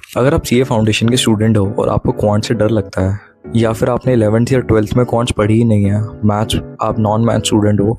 अगर आप CA foundation के स्टूडेंट हो और आपको क्वांट से डर लगता है, या फिर आपने 11th या 12th में क्वांट्स पढ़ी ही नहीं है, मैथ्स आप नॉन मैथ स्टूडेंट हो,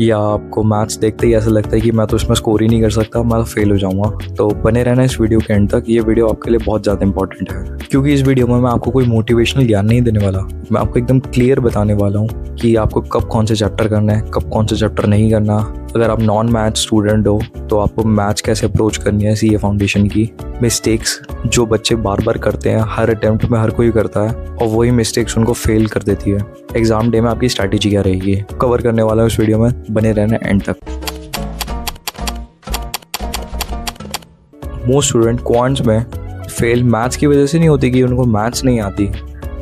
या आपको मैथ्स देखते ही ऐसा लगता है कि मैं तो इसमें स्कोर ही नहीं कर सकता, मैं तो फेल हो जाऊंगा, तो बने रहना इस वीडियो के एंड तक। ये वीडियो आपके लिए बहुत ज़्यादा इंपॉर्टेंट है, क्योंकि इस वीडियो में मैं आपको कोई मोटिवेशनल ज्ञान नहीं देने वाला। मैं आपको एकदम क्लियर बताने वाला हूँ कि आपको कब कौन से चैप्टर करना है, कब कौन से चैप्टर नहीं करना। अगर आप नॉन मैथ स्टूडेंट हो तो आपको मैथ्स कैसे अप्रोच करनी है, सीए फाउंडेशन की मिस्टेक्स जो बच्चे बार बार करते हैं, हर अटेम्प्ट में हर कोई करता है, और वही मिस्टेक्स उनको फेल कर देती है। एग्जाम डे में आपकी स्ट्रैटेजी क्या रहेगी, कवर करने वाला है उस वीडियो में, बने रहना एंड तक। मोस्ट स्टूडेंट क्वांट्स में फेल मैथ्स की वजह से नहीं होती कि उनको मैथ्स नहीं आती,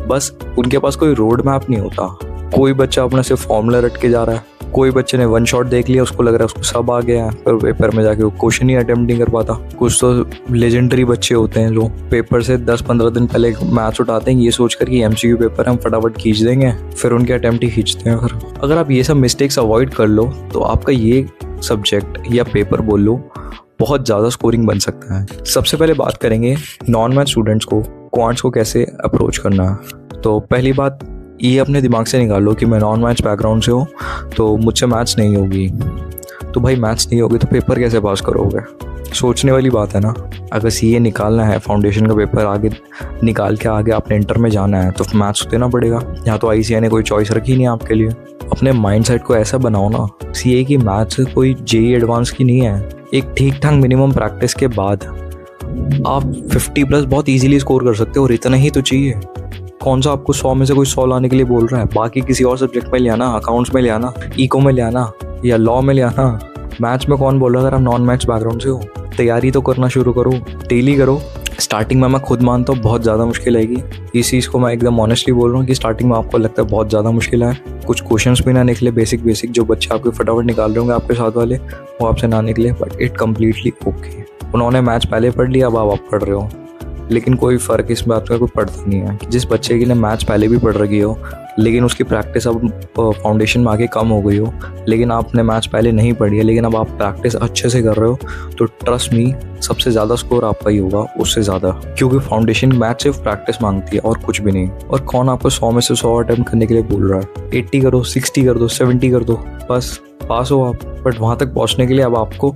बस उनके पास कोई रोड मैप नहीं होता। कोई बच्चा अपना सिर्फ फॉर्मूला रट के जा रहा है, कोई बच्चे ने वन शॉट देख लिया, उसको लग रहा है उसको सब आ गया है, पर पेपर में जाके वो क्वेश्चन ही अटेम्प्ट नहीं कर पाता। कुछ तो लेजेंडरी बच्चे होते हैं जो पेपर से 10-15 दिन पहले मैथ्स उठाते हैं ये सोचकर कि एमसीक्यू पेपर हम फटाफट खींच देंगे, फिर उनके अटेम्प्ट ही खींचते हैं। अगर आप ये सब मिस्टेक्स अवॉइड कर लो तो आपका ये सब्जेक्ट या पेपर बोल लो बहुत ज़्यादा स्कोरिंग बन सकता है। सबसे पहले बात करेंगे नॉन मैथ स्टूडेंट्स को क्वांट्स को कैसे अप्रोच करना है। तो पहली बात ये अपने दिमाग से निकाल लो कि मैं नॉन मैथ्स बैकग्राउंड से हूँ तो मुझसे मैथ्स नहीं होगी। तो भाई मैथ्स नहीं होगी तो पेपर कैसे पास करोगे, सोचने वाली बात है ना। अगर सीए निकालना है, फाउंडेशन का पेपर आगे निकाल के आगे आपने इंटर में जाना है तो मैथ्स देना पड़ेगा। यहाँ तो आईसीआई ने कोई चॉइस रखी नहीं आपके लिए। अपने माइंड सेट को ऐसा बनाओ ना, सीए की मैथ्स कोई जेईई एडवांस की नहीं है। एक ठीक ठाक मिनिमम प्रैक्टिस के बाद आप 50+ बहुत ईजिली स्कोर कर सकते हो, और इतना ही तो चाहिए। कौन सा आपको 100 में से कोई 100 लाने के लिए बोल रहा है, बाकी किसी और सब्जेक्ट में ले आना, अकाउंट्स में ले आना, इको में ले आना, या लॉ में ले आना। मैथ्स में कौन बोल रहा है अगर आप नॉन मैथ्स बैकग्राउंड से हो। तैयारी तो करना शुरू करो, डेली करो। स्टार्टिंग में मैं खुद मानता हूँ बहुत ज़्यादा मुश्किल आएगी, इस चीज़ को मैं एकदम ऑनेस्टली बोल रहा हूँ कि स्टार्टिंग में आपको लगता है बहुत ज़्यादा मुश्किल है, कुछ क्वेश्चंस भी ना निकले, बेसिक जो बच्चे आपके फटाफट निकाल रहे होंगे आपके साथ वाले, वो आपसे ना निकले, बट इट कम्प्लीटली ओके। उन्होंने मैथ्स पहले पढ़ लिया, अब आप पढ़ रहे हो, लेकिन कोई फ़र्क इस बात का कोई पड़ता नहीं है। जिस बच्चे के लिए मैथ्स पहले भी पढ़ रखी हो लेकिन उसकी प्रैक्टिस अब फाउंडेशन में आके कम हो गई हो, लेकिन आपने मैथ्स पहले नहीं पढ़ी है लेकिन अब आप प्रैक्टिस अच्छे से कर रहे हो, तो ट्रस्ट मी सबसे ज़्यादा स्कोर आपका ही होगा उससे ज़्यादा, क्योंकि फाउंडेशन मैथ्स सिर्फ प्रैक्टिस मांगती है और कुछ भी नहीं। और कौन आपको 100 में से 100 अटेम्प्ट करने के लिए बोल रहा है। 80 करो, 60 कर दो, 70 कर दो, बस पास हो आप। बट वहाँ तक पहुँचने के लिए अब आपको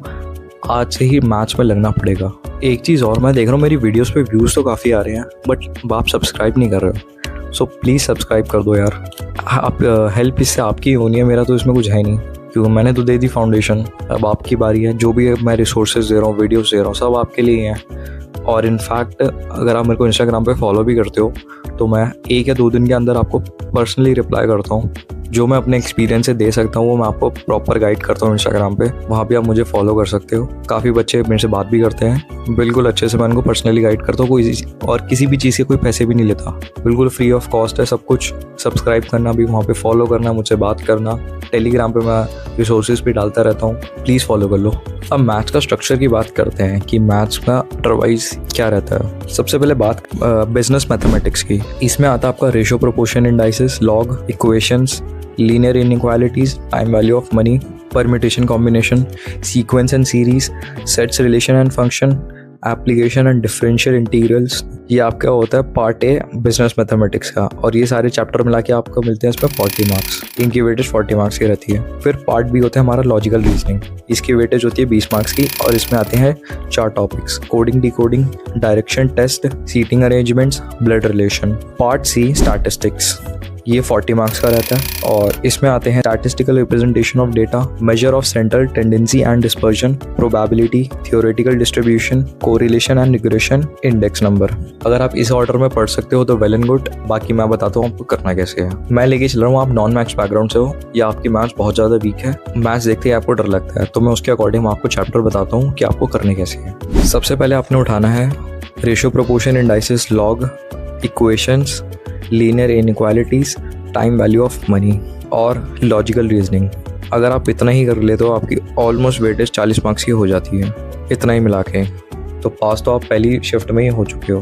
आज से ही मैथ्स में लगना पड़ेगा। एक चीज़ और, मैं देख रहा हूँ मेरी वीडियोस पे व्यूज़ तो काफ़ी आ रहे हैं बट आप सब्सक्राइब नहीं कर रहे हो, सो प्लीज़ सब्सक्राइब कर दो यार। आप हेल्प इससे आपकी होनी है, मेरा तो इसमें कुछ है नहीं, क्योंकि मैंने तो दे दी फाउंडेशन, अब आपकी बारी है। जो भी मैं रिसोर्सेज दे रहा हूँ, वीडियोस दे रहा हूँ, सब आपके लिए हैं। और इनफैक्ट अगर आप मेरे को इंस्टाग्राम पे फॉलो भी करते हो तो मैं 1 या 2 दिन के अंदर आपको पर्सनली रिप्लाई करता हूँ। जो मैं अपने एक्सपीरियंस से दे सकता हूँ वो मैं आपको प्रॉपर गाइड करता हूँ इंस्टाग्राम पे, वहाँ पे आप मुझे फॉलो कर सकते हो। काफ़ी बच्चे मेरे से बात भी करते हैं, बिल्कुल अच्छे से मैं उनको पर्सनली गाइड करता हूँ, कोई और किसी भी चीज़ के कोई पैसे भी नहीं लेता, बिल्कुल फ्री ऑफ कॉस्ट है सब कुछ। सब्सक्राइब करना भी, वहाँ पे फॉलो करना, मुझसे बात करना। टेलीग्राम पे मैं रिसोर्सेज भी डालता रहता हूँ, प्लीज़ फॉलो कर लो। अब मैथ्स का स्ट्रक्चर की बात करते हैं कि मैथ्स का अदरवाइज क्या रहता है। सबसे पहले बात बिजनेस मैथमेटिक्स की। इसमें आता है आपका ratio, proportion, indices, log, equations, linear inequalities, time value of money, permutation combination, sequence and series, sets, relation and function, application and differential integrals. ये आपका होता है पार्ट ए बिजनेस मैथमेटिक्स का, और ये सारे चैप्टर मिला के आपको मिलते हैं इसमें 40 मार्क्स। इनकी वेटेज 40 मार्क्स की रहती है। फिर पार्ट बी होता है हमारा लॉजिकल रीजनिंग, इसकी वेटेज होती है 20 मार्क्स की, और इसमें आते हैं 4 topics: coding, decoding, direction test, seating arrangements, blood relation. Part C statistics, ये 40 मार्क्स का रहता है, और इसमें आते हैं statistical representation of data, measure of central tendency and dispersion, probability, theoretical distribution, correlation and regression, index number. अगर आप इस ऑर्डर में पढ़ सकते हो तो वेल एंड गुड, बाकी मैं बताता हूँ आपको करना कैसे है। मैं लेके चल रहा हूँ, आप नॉन मैथ्स बैकग्राउंड से हो या आपकी मैथ्स बहुत ज़्यादा वीक है, मैथ्स देखते ही आपको डर लगता है, तो मैं उसके अकॉर्डिंग आपको चैप्टर बताता हूँ कि आपको करने कैसे है। सबसे पहले आपने उठाना है ratio, proportion, indices, log, equations, linear inequalities, time value of money और लॉजिकल रीजनिंग। अगर आप इतना ही कर ले तो आपकी ऑलमोस्ट वेटेज 40 मार्क्स की हो जाती है, इतना ही मिला के। तो पास तो आप पहली शिफ्ट में ही हो चुके हो,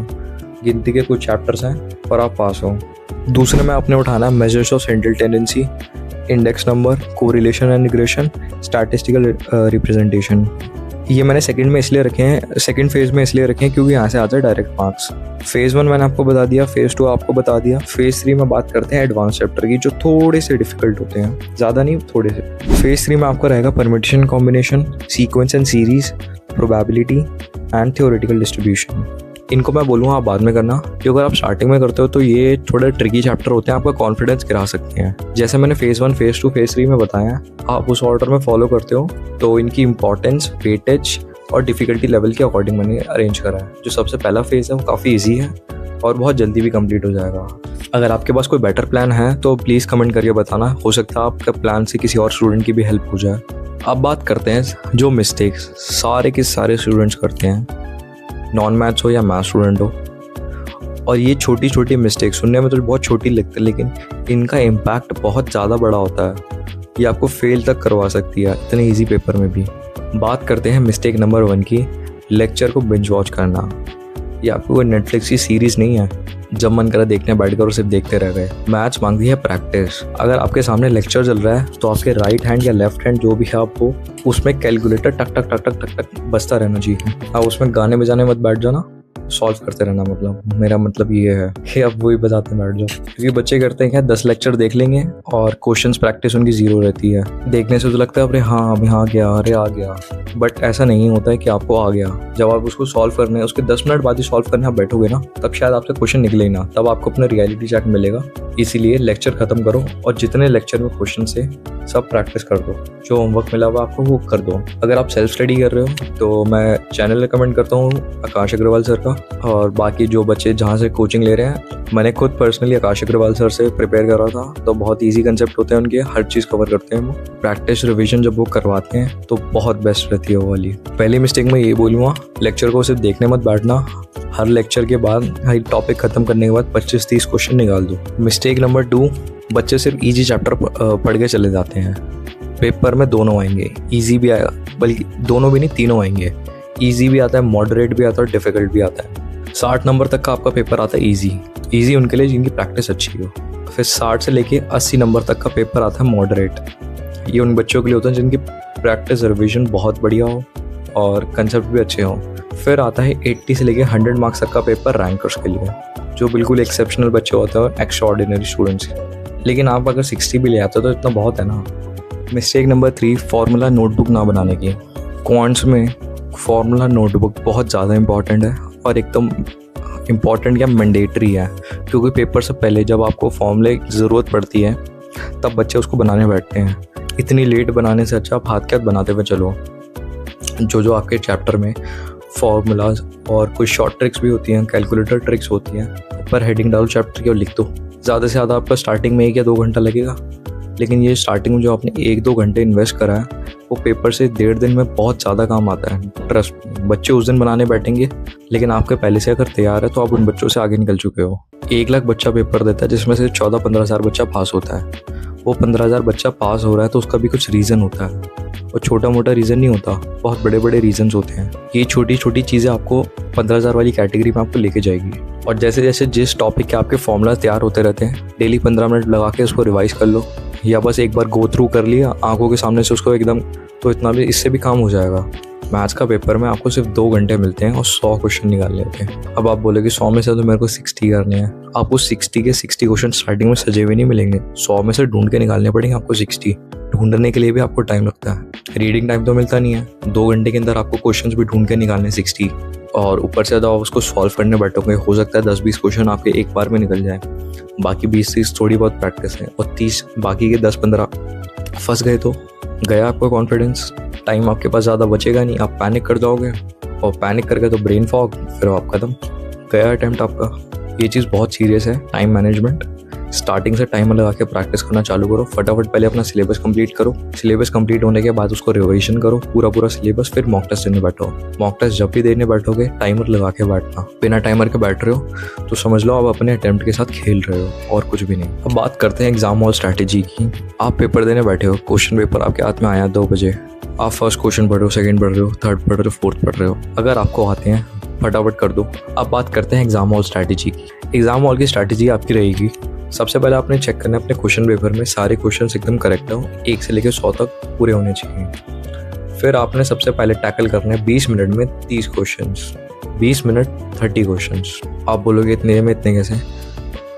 गिनती के कुछ चैप्टर्स हैं और आप पास हो। दूसरे में आपने उठाना measures of central tendency, index number, correlation and regression, statistical representation. ये मैंने सेकंड में इसलिए रखे हैं, सेकंड फेज में इसलिए रखे हैं क्योंकि यहाँ से आता है डायरेक्ट मार्क्स। फेज 1 मैंने आपको बता दिया, फेज 2 आपको बता दिया, फेज 3 में बात करते हैं एडवांस चैप्टर की जो थोड़े से डिफिकल्ट होते हैं, ज़्यादा नहीं थोड़े से। फेज 3 में आपका रहेगा permutation combination, sequence and series, probability and theoretical distribution. इनको मैं बोलूँगा आप बाद में करना, क्योंकि अगर आप स्टार्टिंग में करते हो तो ये थोड़े ट्रिकी चैप्टर होते हैं, आपका कॉन्फिडेंस गिरा सकते हैं। जैसे मैंने फेज 1, फेज 2, फेज 3 में बताया, आप उस ऑर्डर में फॉलो करते हो तो इनकी इंपॉर्टेंस, वेटेज और डिफिकल्टी लेवल के अकॉर्डिंग मैंने अरेंज करा है। जो सबसे पहला फेज है वो काफ़ी ईजी है और बहुत जल्दी भी कंप्लीट हो जाएगा। अगर आपके पास कोई बेटर प्लान है तो प्लीज़ कमेंट करके बताना, हो सकता है आपका प्लान से किसी और स्टूडेंट की भी हेल्प हो जाए। अब बात करते हैं जो मिस्टेक्स सारे के सारे स्टूडेंट्स करते हैं, नॉन मैथ्स हो या मैथ स्टूडेंट हो। और ये छोटी छोटी मिस्टेक सुनने में तो बहुत छोटी लगती है, लेकिन इनका इम्पैक्ट बहुत ज़्यादा बड़ा होता है। ये आपको फेल तक करवा सकती है इतने इजी पेपर में भी। बात करते हैं मिस्टेक नंबर 1 की, लेक्चर को बिंज वॉच करना। ये आपको कोई नेटफ्लिक्स की सीरीज़ नहीं है, जब मन करा देखने बैठ कर और सिर्फ देखते रह गए। मैथ्स मांगती है प्रैक्टिस। अगर आपके सामने लेक्चर चल रहा है तो आपके राइट हैंड या लेफ्ट हैंड जो भी है आपको उसमें कैलकुलेटर टक टक टक टक टक टक बजता रहना चाहिए। आप उसमें गाने बजाने मत बैठ जाना, सॉल्व करते रहना। मतलब मेरा मतलब ये है कि आप वही बताते बैठ जाओ, क्योंकि बच्चे करते हैं क्या 10 लेक्चर देख लेंगे और क्वेश्चंस प्रैक्टिस उनकी जीरो रहती है। देखने से तो लगता है अरे हाँ अभी आ गया, अरे आ गया, बट ऐसा नहीं होता है कि आपको आ गया। जब आप उसको सॉल्व करने उसके 10 मिनट बाद ही सॉल्व करने आप बैठोगे ना, तब शायद आपसे क्वेश्चन निकले ही ना, तब आपको अपना रियलिटी चेक मिलेगा। इसीलिए लेक्चर खत्म करो और जितने लेक्चर में क्वेश्चन से सब प्रैक्टिस कर दो, जो होमवर्क मिला हुआ आपको वो कर दो। अगर आप सेल्फ स्टडी कर रहे हो तो मैं चैनल रिकमेंड करता हूँ आकाश अग्रवाल सर का, और बाकी जो बच्चे जहाँ से कोचिंग ले रहे हैं, मैंने खुद पर्सनली आकाश अग्रवाल सर से प्रिपेयर करा था, तो बहुत इजी कंसेप्ट होते हैं उनके, हर चीज़ कवर करते हैं वो। प्रैक्टिस रिवीजन जब वो करवाते हैं तो बहुत बेस्ट रहती है वो वाली। पहली मिस्टेक मैं ये बोलूँगा, लेक्चर को सिर्फ देखने मत बैठना, हर लेक्चर के बाद हर टॉपिक खत्म करने के बाद 25-30 क्वेश्चन निकाल दो। मिस्टेक नंबर 2, बच्चे सिर्फ इजी चैप्टर पढ़ के चले जाते हैं। पेपर में दोनों आएंगे, इजी भी आएगा, बल्कि दोनों भी नहीं तीनों आएंगे। इजी भी आता है, मॉडरेट भी आता है और डिफिकल्ट भी आता है। 60 नंबर तक का आपका पेपर आता है इजी उनके लिए जिनकी प्रैक्टिस अच्छी हो। फिर 60 से लेके 80 नंबर तक का पेपर आता है मॉडरेट। ये उन बच्चों के लिए होता है जिनकी प्रैक्टिस रिविजन बहुत बढ़िया हो और कंसेप्ट भी अच्छे हों। फिर आता है 80 से लेके 100 मार्क्स तक का पेपर रैंकर्स के लिए, जो बिल्कुल एक्सेप्शनल बच्चे होते हैं और एक्स्ट्रा ऑर्डिनरी स्टूडेंट्स। लेकिन आप अगर 60 भी ले आते हो तो इतना बहुत है ना। मिस्टेक नंबर 3, फार्मूला नोटबुक ना बनाने की। क्वांट्स में फार्मूला नोटबुक बहुत ज़्यादा इंपॉर्टेंट है और एकदम इम्पॉर्टेंट या मैंडेटरी है, क्योंकि पेपर से पहले जब आपको फॉर्मूले की ज़रूरत पड़ती है तब बच्चे उसको बनाने बैठते हैं। इतनी लेट बनाने से अच्छा आप हाथ के हाथ बनाते हुए चलो। जो आपके चैप्टर में फार्मूलाज और कुछ शॉर्ट ट्रिक्स भी होती हैं, कैलकुलेटर ट्रिक्स होती हैं, ऊपर हेडिंग डालो चैप्टर की और लिख दो। ज़्यादा से ज़्यादा आपका स्टार्टिंग में 1 या 2 घंटा लगेगा, लेकिन ये स्टार्टिंग में जो आपने 1-2 घंटे इन्वेस्ट करा है वो पेपर से 1.5 दिन में बहुत ज़्यादा काम आता है। ट्रस्ट, बच्चे उस दिन बनाने बैठेंगे, लेकिन आपके पहले से अगर तैयार है तो आप उन बच्चों से आगे निकल चुके हो। 1 लाख बच्चा पेपर देता है जिसमें से 14-15 हज़ार बच्चा पास होता है। वो 15 हज़ार बच्चा पास हो रहा है तो उसका भी कुछ रीज़न होता है, और छोटा मोटा रीज़न नहीं होता, बहुत बड़े बड़े रीजंस होते हैं। ये छोटी छोटी चीज़ें आपको 15 हज़ार वाली कैटेगरी में आपको लेके जाएगी। और जैसे जैसे जिस टॉपिक के आपके फॉर्मूला तैयार होते रहते हैं, डेली 15 मिनट लगा के उसको रिवाइज कर लो, या बस एक बार गो थ्रू कर लिया आंखों के सामने से उसको एकदम, तो इतना भी इससे भी काम हो जाएगा। मैथ्स का पेपर में आपको सिर्फ 2 घंटे मिलते हैं और 100 क्वेश्चन निकालने होते हैं। अब आप बोले 100 में से तो मेरे को 60 करने हैं, आपको 60 के 60 क्वेश्चन स्टार्टिंग में सजे हुए नहीं मिलेंगे, 100 में से ढूंढ के निकालने पड़ेंगे आपको 60। ढूंढने के लिए भी आपको टाइम लगता है, रीडिंग टाइम तो मिलता नहीं है। 2 घंटे के अंदर आपको क्वेश्चंस भी ढूंढ के निकालने 60, और ऊपर से आप उसको सॉल्व करने बैठोगे, हो सकता है 10-20 क्वेश्चन आपके एक बार में निकल जाए, बाकी 20-30 थोड़ी बहुत प्रैक्टिस है, और 30 बाकी के 10-15 फंस गए तो गया आपका कॉन्फिडेंस। टाइम आपके पास ज़्यादा बचेगा नहीं, आप पैनिक कर जाओगे, और पैनिक करके तो ब्रेन फॉग, फिर आप खत्म, गया अटेम्प्ट आपका। ये चीज़ बहुत सीरियस है, टाइम मैनेजमेंट। स्टार्टिंग से टाइमर लगा के प्रैक्टिस करना चालू करो, फटाफट पहले अपना सिलेबस कंप्लीट करो। सिलेबस कंप्लीट होने के बाद उसको रिवीजन करो पूरा सिलेबस, फिर मॉक टेस्ट देने बैठो। मॉक टेस्ट जब भी देने बैठोगे टाइमर लगा के बैठना, बिना टाइमर के बैठ रहे हो तो समझ लो आप अपने अटेम्प्ट के साथ खेल रहे हो और कुछ भी नहीं। अब बात करते हैं एग्जाम हॉल स्ट्रैटेजी की। आप पेपर देने बैठे हो, क्वेश्चन पेपर आपके हाथ में आया 2 बजे, आप फर्स्ट क्वेश्चन पढ़ रहे हो, सेकंड पढ़ रहे हो, थर्ड पढ़ रहे हो, फोर्थ पढ़ रहे हो, अगर आपको आते हैं फटाफट कर दो। अब बात करते हैं एग्जाम हॉल स्ट्रैटेजी की। एग्जाम हॉल की स्ट्रैटेजी आपकी रहेगी, सबसे पहले आपने चेक करना है अपने क्वेश्चन पेपर में सारे क्वेश्चन एकदम करेक्ट हो, 1 से लेकर 100 तक पूरे होने चाहिए। फिर आपने सबसे पहले टैकल करना है 20 मिनट में 30 क्वेश्चंस। 20 minute 30 questions. आप बोलोगे इतने में इतने कैसे?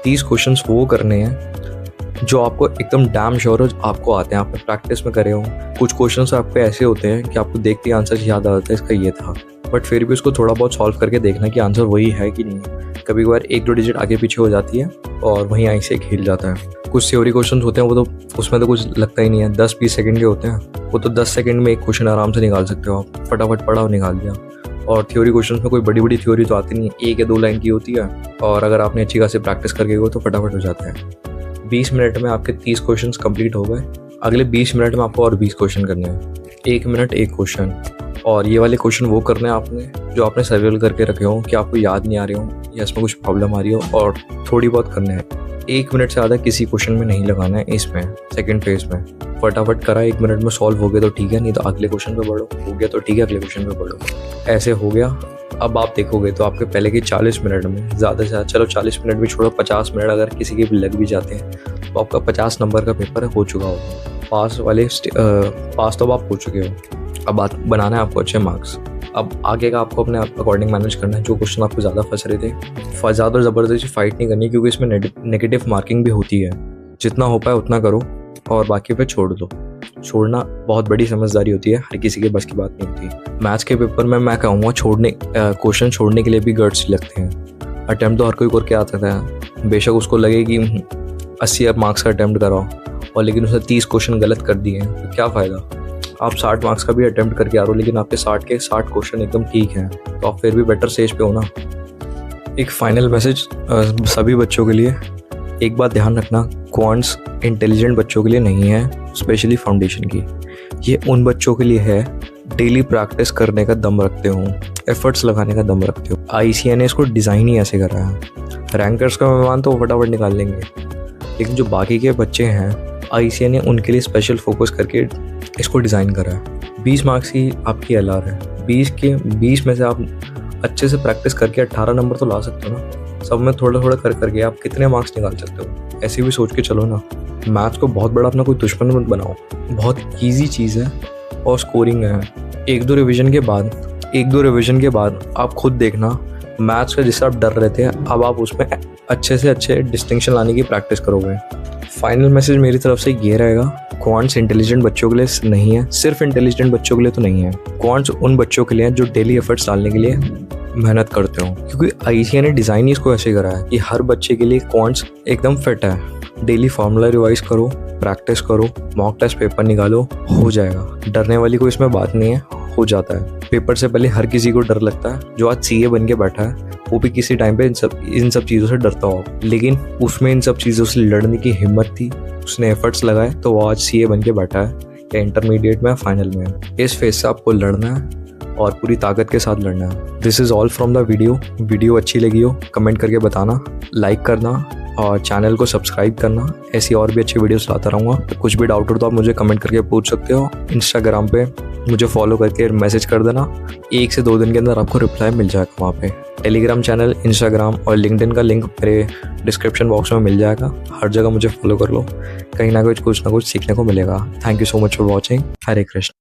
30 क्वेश्चंस वो करने हैं जो आपको एकदम डैम श्योर हो आपको आते हैं, आपने प्रैक्टिस में करे हो। कुछ क्वेश्चंस आपके ऐसे होते हैं कि आपको देखते ही आंसर याद आ जाता है इसका ये था, बट फिर भी उसको थोड़ा बहुत सॉल्व करके देखना कि आंसर वही है कि नहीं है। कभी कभार 1-2 डिजिट आगे पीछे हो जाती है और वहीं आई से खेल जाता है। कुछ थ्योरी क्वेश्चन होते हैं वो तो उसमें तो कुछ लगता ही नहीं है, 10-20 सेकंड के होते हैं, वो तो 10 सेकंड में एक क्वेश्चन आराम से निकाल सकते हो आप, फटाफट पढ़ा और निकाल दिया। और थ्योरी क्वेश्चन में कोई बड़ी बड़ी थ्योरी तो आती नहीं है, 1 या 2 लाइन की होती है, और अगर आपने अच्छी खासी प्रैक्टिस करके गए तो फटाफट हो जाता है। 20 मिनट में आपके 30 क्वेश्चन कंप्लीट हो गए। अगले 20 मिनट में आपको और 20 क्वेश्चन करने हैं, 1 मिनट 1 क्वेश्चन। और ये वाले क्वेश्चन वो करने हैं आपने जो आपने सर्वेल करके रखे हो कि आपको याद नहीं आ रहे हो या इसमें कुछ प्रॉब्लम आ रही हो, और थोड़ी बहुत करने हैं। 1 मिनट से ज़्यादा किसी क्वेश्चन में नहीं लगाना है। इसमें सेकंड फेज में फटाफट करा, 1 मिनट में सॉल्व हो गया तो ठीक है, नहीं तो अगले क्वेश्चन पे बढ़ो, हो गया तो ठीक है, अगले क्वेश्चन पे बढ़ो। ऐसे हो गया। अब आप देखोगे तो आपके पहले के 40 मिनट में ज़्यादा से ज़्यादा, चलो 40 मिनट भी छोड़ो, 50 मिनट अगर किसी के भी लग भी जाते हैं तो आपका 50 नंबर का पेपर हो चुका होगा। पास तो आप हो चुके हो। अब बात बनाना है आपको अच्छे मार्क्स। अब आगे का आपको अपने अकॉर्डिंग मैनेज करना है। जो क्वेश्चन आपको ज़्यादा फंस रहे थे, ज़्यादा ज़बरदस्ती फाइट नहीं करनी, क्योंकि इसमें नेगेटिव मार्किंग भी होती है। जितना हो पाए उतना करो और बाकी पे छोड़ दो। छोड़ना बहुत बड़ी समझदारी होती है, हर किसी के बस की बात नहीं होती। मैथ्स के पेपर में मैं कहूँगा क्वेश्चन छोड़ने के लिए भी गट्स लगते हैं। अटैम्प्ट तो हर कोई करके आता था, बेशक उसको लगे कि 80 मार्क्स का अटैम्प्ट कराओ, और लेकिन उसने 30 क्वेश्चन गलत कर दिए हैं तो क्या फ़ायदा। आप 60 मार्क्स का भी अटैम्प्ट करके आ रहे हो, लेकिन आपके 60 के 60 क्वेश्चन एकदम ठीक हैं, तो आप फिर भी बेटर स्टेज पे हो ना। एक फाइनल मैसेज सभी बच्चों के लिए, एक बात ध्यान रखना, क्वांट्स इंटेलिजेंट बच्चों के लिए नहीं है, स्पेशली फाउंडेशन की। ये उन बच्चों के लिए है डेली प्रैक्टिस करने का दम रखते हो, एफर्ट्स लगाने का दम रखते हो। ICAI ने इसको डिज़ाइन ही ऐसे करा है। रैंकर्स का मेहमान तो फटाफट निकाल लेंगे, लेकिन जो बाकी के बच्चे हैं ICAI ने उनके लिए स्पेशल फोकस करके इसको डिज़ाइन करा है। 20 मार्क्स की आपकी LR है, 20 में से आप अच्छे से प्रैक्टिस करके 18 नंबर तो ला सकते हो ना। सब में थोड़ा थोड़ा करके आप कितने मार्क्स निकाल सकते हो, ऐसे भी सोच के चलो ना। मैथ्स को बहुत बड़ा अपना कोई दुश्मन मत बनाओ, बहुत ईजी चीज़ है और स्कोरिंग है। 1-2 रिवीजन के बाद आप खुद देखना, मैथ्स का जिससे आप डर रहे थे अब आप उसमें अच्छे से अच्छे डिस्टिंक्शन लाने की प्रैक्टिस करोगे। फाइनल मैसेज मेरी तरफ से ये रहेगा, क्वांट्स इंटेलिजेंट बच्चों के लिए नहीं है, सिर्फ इंटेलिजेंट बच्चों के लिए तो नहीं है। क्वांट्स उन बच्चों के लिए जो डेली एफर्ट्स डालने के लिए मेहनत करते हो, क्योंकि ICAI ने डिज़ाइन ही इसको ऐसे करा है कि हर बच्चे के लिए क्वांट्स एकदम फिट है। डेली फार्मूला रिवाइज करो, प्रैक्टिस करो, मॉक टेस्ट पेपर निकालो, हो जाएगा। डरने वाली कोई इसमें बात नहीं है, हो जाता है। पेपर से पहले हर किसी को डर लगता है। जो आज CA बन के बैठा है वो भी किसी टाइम पे इन सब चीज़ों से डरता हो, लेकिन उसमें इन सब चीज़ों से लड़ने की हिम्मत थी, उसने एफर्ट्स लगाए, तो वो आज CA बन के बैठा है, या इंटरमीडिएट में, फाइनल में। इस फेज से आपको लड़ना है और पूरी ताकत के साथ लड़ना है। This is all from the video अच्छी लगी हो कमेंट करके बताना, लाइक करना और चैनल को सब्सक्राइब करना। ऐसी और भी अच्छी वीडियोस लाता रहूँगा। तो कुछ भी डाउट हो तो आप मुझे कमेंट करके पूछ सकते हो। इंस्टाग्राम पे मुझे फॉलो करके मैसेज कर देना, 1 से 2 दिन के अंदर आपको रिप्लाई मिल जाएगा वहाँ पे। टेलीग्राम चैनल, इंस्टाग्राम और लिंक्डइन का लिंक मेरे डिस्क्रिप्शन बॉक्स में मिल जाएगा। हर जगह मुझे फॉलो कर लो, कहीं ना कुछ सीखने को मिलेगा। Thank you so much for watching. Hare Krishna.